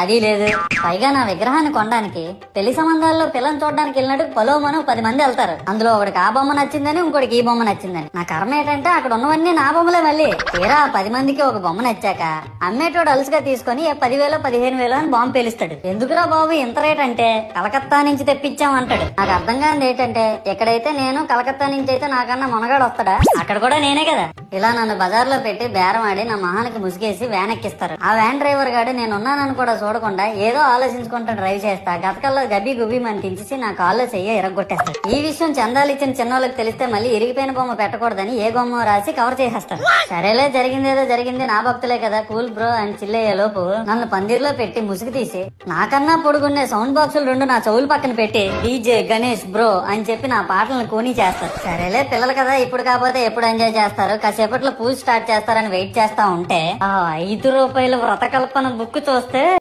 అది లేదు. పైగా నా విగ్రహాన్ని కొనడానికి పెళ్లి సంబంధాల్లో పిల్లని చూడడానికి వెళ్ళినట్టు పొలవమను 10 మంది వెళ్తారు. అందులో ఒకడికి ఆ బొమ్మ నచ్చిందని, ఇంకోటికి ఈ బొమ్మ నచ్చిందని. నా కర్మ ఏంటంటే అక్కడ ఉన్నవన్నీ నా బొమ్మలే. మళ్ళీ తీరా 10 మందికి ఒక బొమ్మ నచ్చాక అమ్మేటోడు అలుసుగా తీసుకుని 10,000 15,000 అని బాంబు పేలుస్తాడు. ఎందుకురా బాబు ఇంత రేట్ అంటే కలకత్తా నుంచి తెప్పించాం అంటాడు. నాకు అర్థం కానిది ఏంటంటే ఎక్కడైతే నేను కలకత్తా నుంచి అయితే నాకన్నా మునగాడు వస్తాడా, అక్కడ కూడా నేనే కదా. ఇలా నన్ను బజార్ లో పెట్టి బేరం ఆడి నా మొహానికి ముసుగేసి వ్యాన్ ఎక్కిస్తారు. ఆ వ్యాన్ డ్రైవర్ గాడు నేనున్నానని కూడా చూడకుండా ఏదో ఆలోచించుకుంటూ డ్రైవ్ చేస్తా గతకల్లో గబ్బి గుబ్బి అని తించేసి నా కాల్లో చెయ్యి ఇరగొట్టేస్తాడు. ఈ విషయం చందాలు ఇచ్చిన చిన్నోళ్ళకి తెలిస్తే మళ్ళీ ఇరిగిపోయిన బొమ్మ పెట్టకూడదని ఏ బొమ్మ రాసి కవర్ చేసేస్తాడు. సరేలే జరిగిందేదో జరిగింది, నా భక్తులే కదా కూల్ బ్రో అని చిల్లయ్యే లోపు నన్ను పందిర్లో పెట్టి ముసుగు తీసి నాకన్నా పొడుగున్నే సౌండ్ బాక్సులు 2 నా చెవులు పక్కన పెట్టి డీజే గణేష్ బ్రో అని చెప్పి నా పాటలను కూనీ చేస్తారు. సరేలే పిల్లలు కదా ఇప్పుడు కాకపోతే ఎప్పుడు ఎంజాయ్ చేస్తారు, కాసేపట్లో పూజ స్టార్ట్ చేస్తారని వెయిట్ చేస్తా ఉంటే ఆ 5 రూపాయల వ్రతకల్పన బుక్ చూస్తే